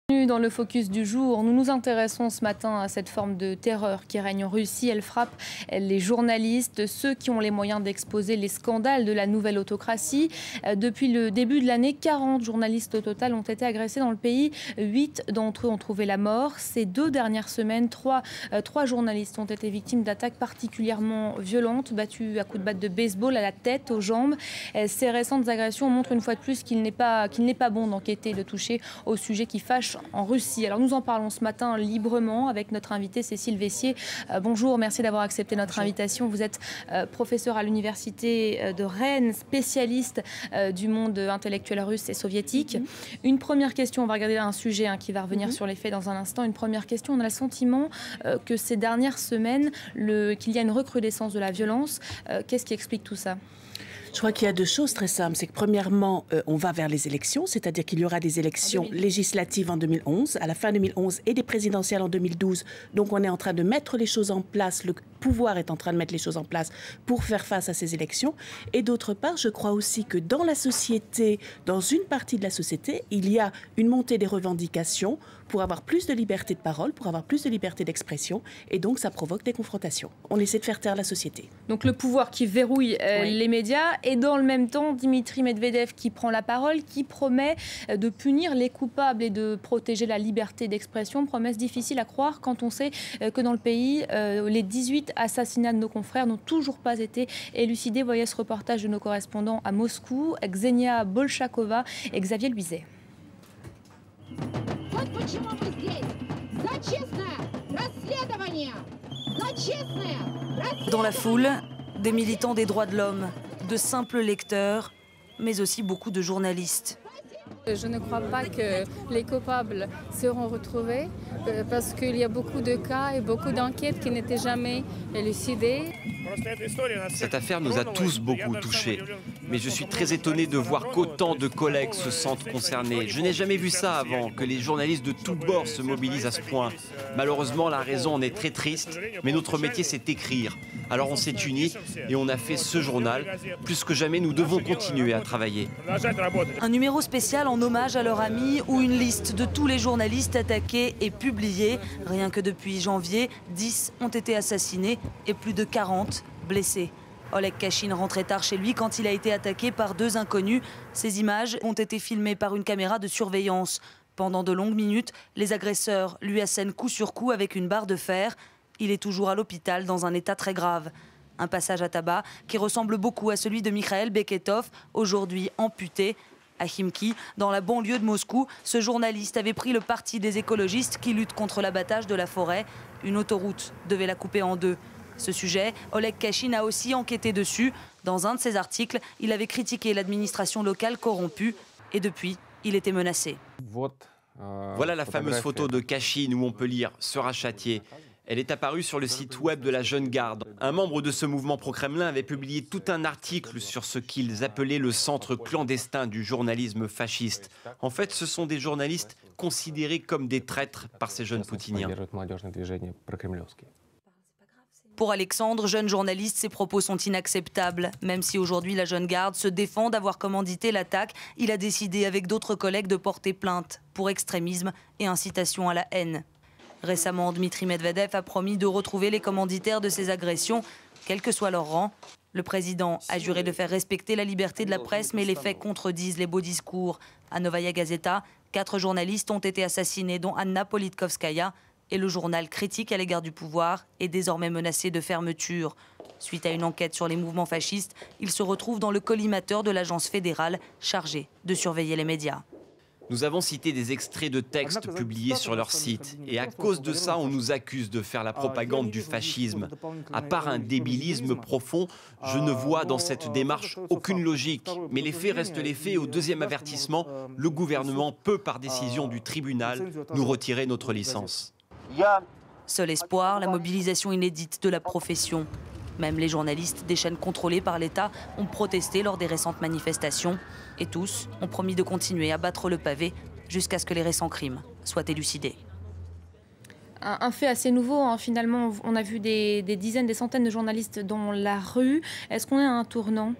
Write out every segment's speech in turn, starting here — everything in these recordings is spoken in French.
Dans le focus du jour, nous nous intéressons ce matin à cette forme de terreur qui règne en Russie. Elle frappe les journalistes, ceux qui ont les moyens d'exposer les scandales de la nouvelle autocratie. Depuis le début de l'année, 40 journalistes au total ont été agressés dans le pays. 8 d'entre eux ont trouvé la mort. Ces 2 dernières semaines, 3 journalistes ont été victimes d'attaques particulièrement violentes, battus à coups de batte de baseball à la tête, aux jambes. Ces récentes agressions montrent une fois de plus qu'il n'est pas bon d'enquêter et de toucher au sujet qui fâche en Russie. Alors nous en parlons ce matin librement avec notre invitée Cécile Vessier. Bonjour, merci d'avoir accepté notre invitation. Vous êtes professeure à l'université de Rennes, spécialiste du monde intellectuel russe et soviétique. Une première question, on va regarder un sujet qui va revenir sur les faits dans un instant. Une première question, on a le sentiment que ces dernières semaines, qu'il y a une recrudescence de la violence. Qu'est-ce qui explique tout ça ? Je crois qu'il y a 2 choses très simples. C'est que premièrement, on va vers les élections, c'est-à-dire qu'il y aura des élections législatives en 2011, à la fin 2011, et des présidentielles en 2012. Donc on est en train de mettre les choses en place, le pouvoir est en train de mettre les choses en place pour faire face à ces élections. Et d'autre part, je crois aussi que dans la société, dans une partie de la société, il y a une montée des revendications pour avoir plus de liberté de parole, pour avoir plus de liberté d'expression, et donc ça provoque des confrontations. On essaie de faire taire la société. Donc le pouvoir qui verrouille les médias, et dans le même temps, Dimitri Medvedev qui prend la parole, qui promet de punir les coupables et de protéger la liberté d'expression. Promesse difficile à croire quand on sait que dans le pays, les 18 assassinats de nos confrères n'ont toujours pas été élucidés. Voyez ce reportage de nos correspondants à Moscou, Ksenia Bolchakova et Xavier Luizet. Dans la foule, des militants des droits de l'homme, de simples lecteurs, mais aussi beaucoup de journalistes. Je ne crois pas que les coupables seront retrouvés parce qu'il y a beaucoup de cas et beaucoup d'enquêtes qui n'étaient jamais élucidées. Cette affaire nous a tous beaucoup touchés. Mais je suis très étonné de voir qu'autant de collègues se sentent concernés. Je n'ai jamais vu ça avant, que les journalistes de tous bords se mobilisent à ce point. Malheureusement, la raison en est très triste, mais notre métier, c'est écrire. Alors on s'est unis et on a fait ce journal. Plus que jamais, nous devons continuer à travailler. Un numéro spécial en hommage à leur ami où une liste de tous les journalistes attaqués est publiée. Rien que depuis janvier, 10 ont été assassinés et plus de 40 blessés. Oleg Kachin rentrait tard chez lui quand il a été attaqué par 2 inconnus. Ces images ont été filmées par une caméra de surveillance. Pendant de longues minutes, les agresseurs lui assènent coup sur coup avec une barre de fer. Il est toujours à l'hôpital dans un état très grave. Un passage à tabac qui ressemble beaucoup à celui de Mikhail Beketov, aujourd'hui amputé. À Khimki, dans la banlieue de Moscou, ce journaliste avait pris le parti des écologistes qui luttent contre l'abattage de la forêt. Une autoroute devait la couper en 2. Ce sujet, Oleg Kachin a aussi enquêté dessus. Dans un de ses articles, il avait critiqué l'administration locale corrompue et depuis, il était menacé. Voilà la fameuse photo de Kachin où on peut lire « sera châtié ». Elle est apparue sur le site web de la Jeune Garde. Un membre de ce mouvement pro-Kremlin avait publié tout un article sur ce qu'ils appelaient le centre clandestin du journalisme fasciste. En fait, ce sont des journalistes considérés comme des traîtres par ces jeunes poutiniens. Pour Alexandre, jeune journaliste, ses propos sont inacceptables. Même si aujourd'hui la Jeune Garde se défend d'avoir commandité l'attaque, il a décidé avec d'autres collègues de porter plainte pour extrémisme et incitation à la haine. Récemment, Dimitri Medvedev a promis de retrouver les commanditaires de ces agressions, quel que soit leur rang. Le président a juré de faire respecter la liberté de la presse, mais les faits contredisent les beaux discours. À Novaya Gazeta, 4 journalistes ont été assassinés, dont Anna Politkovskaya. Et le journal critique à l'égard du pouvoir est désormais menacé de fermeture. Suite à une enquête sur les mouvements fascistes, il se retrouve dans le collimateur de l'agence fédérale chargée de surveiller les médias. Nous avons cité des extraits de textes publiés sur leur site. Et à cause de ça, on nous accuse de faire la propagande du fascisme. À part un débilisme profond, je ne vois dans cette démarche aucune logique. Mais les faits restent les faits. Au 2e avertissement, le gouvernement peut, par décision du tribunal, nous retirer notre licence. Seul espoir, la mobilisation inédite de la profession. Même les journalistes des chaînes contrôlées par l'État ont protesté lors des récentes manifestations. Et tous ont promis de continuer à battre le pavé jusqu'à ce que les récents crimes soient élucidés. Un fait assez nouveau, finalement, on a vu des dizaines, des centaines de journalistes dans la rue. Est-ce qu'on est à un tournant ?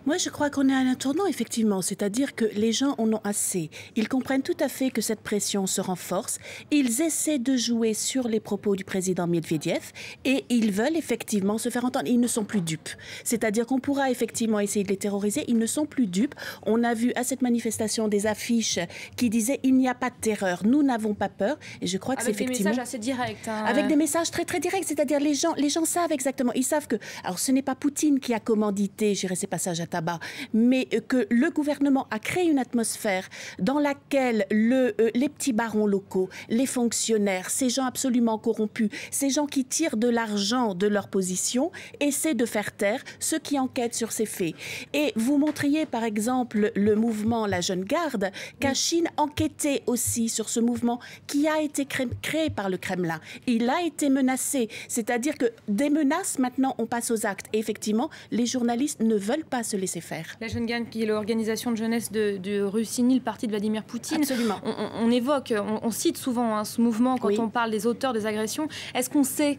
Moi, je crois qu'on est à un tournant, effectivement. C'est-à-dire que les gens en ont assez. Ils comprennent tout à fait que cette pression se renforce. Ils essaient de jouer sur les propos du président Medvedev et ils veulent effectivement se faire entendre. Ils ne sont plus dupes. C'est-à-dire qu'on pourra effectivement essayer de les terroriser. Ils ne sont plus dupes. On a vu à cette manifestation des affiches qui disaient « Il n'y a pas de terreur, nous n'avons pas peur ». Et je crois que c'est effectivement... Avec des messages assez directs. Hein. Avec des messages très, très directs. C'est-à-dire les gens savent exactement. Ils savent que... Alors, ce n'est pas Poutine qui a commandité, j'irai ces passages à tabac, mais que le gouvernement a créé une atmosphère dans laquelle les petits barons locaux, les fonctionnaires, ces gens absolument corrompus, ces gens qui tirent de l'argent de leur position, essaient de faire taire ceux qui enquêtent sur ces faits. Et vous montriez par exemple le mouvement La Jeune Garde, Kachin enquêtait aussi sur ce mouvement qui a été créé par le Kremlin. Il a été menacé, c'est-à-dire que des menaces, maintenant on passe aux actes. Et effectivement, les journalistes ne veulent pas se laisser faire. La Jeune Garde, qui est l'organisation de jeunesse de Russie, le parti de Vladimir Poutine. Absolument. On évoque, on cite souvent ce mouvement quand on parle des auteurs des agressions. Est-ce qu'on sait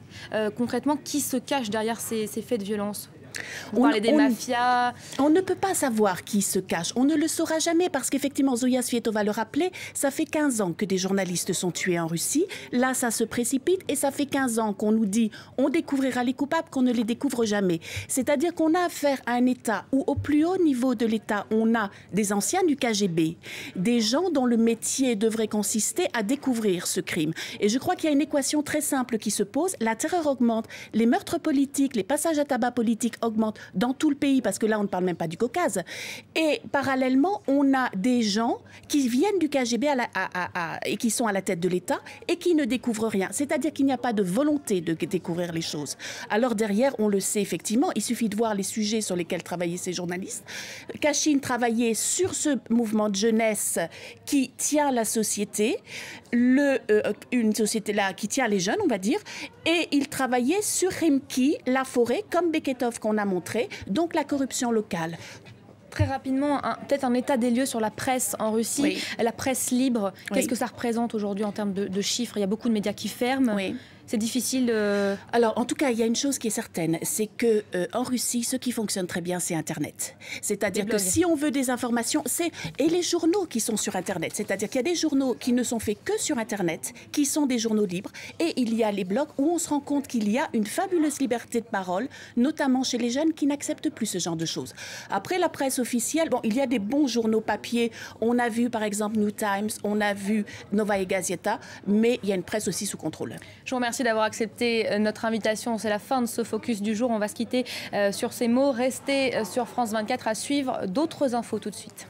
concrètement qui se cache derrière ces faits de violence ? On parlait des mafias. On ne peut pas savoir qui se cache. On ne le saura jamais parce qu'effectivement, Zoya Svietova le rappelait, ça fait 15 ans que des journalistes sont tués en Russie. Là, ça se précipite et ça fait 15 ans qu'on nous dit on découvrira les coupables, qu'on ne les découvre jamais. C'est-à-dire qu'on a affaire à un État où, au plus haut niveau de l'État, on a des anciens du KGB, des gens dont le métier devrait consister à découvrir ce crime. Et je crois qu'il y a une équation très simple qui se pose. La terreur augmente, les meurtres politiques, les passages à tabac politiques augmente dans tout le pays, parce que là, on ne parle même pas du Caucase. Et parallèlement, on a des gens qui viennent du KGB et qui sont à la tête de l'État et qui ne découvrent rien. C'est-à-dire qu'il n'y a pas de volonté de découvrir les choses. Alors derrière, on le sait effectivement, il suffit de voir les sujets sur lesquels travaillaient ces journalistes. Kachin travaillait sur ce mouvement de jeunesse qui tient la société, une société là qui tient les jeunes, on va dire, et il travaillait sur Rimki, la forêt, comme Beketov qu'on a montré, donc la corruption locale. Très rapidement, peut-être un état des lieux sur la presse en Russie, oui. La presse libre. Qu'est-ce Oui. que ça représente aujourd'hui en termes de chiffres? Il y a beaucoup de médias qui ferment. Oui. C'est difficile. Alors, en tout cas, il y a une chose qui est certaine, c'est que en Russie, ce qui fonctionne très bien, c'est Internet. C'est-à-dire que si on veut des informations, et les journaux qui sont sur Internet. C'est-à-dire qu'il y a des journaux qui ne sont faits que sur Internet, qui sont des journaux libres, et il y a les blogs où on se rend compte qu'il y a une fabuleuse liberté de parole, notamment chez les jeunes qui n'acceptent plus ce genre de choses. Après, la presse officielle, bon, il y a des bons journaux papier. On a vu, par exemple, New Times, on a vu Novaya Gazeta, mais il y a une presse aussi sous contrôle. Je vous remercie d'avoir accepté notre invitation. C'est la fin de ce focus du jour. On va se quitter sur ces mots. Restez sur France 24 à suivre d'autres infos tout de suite.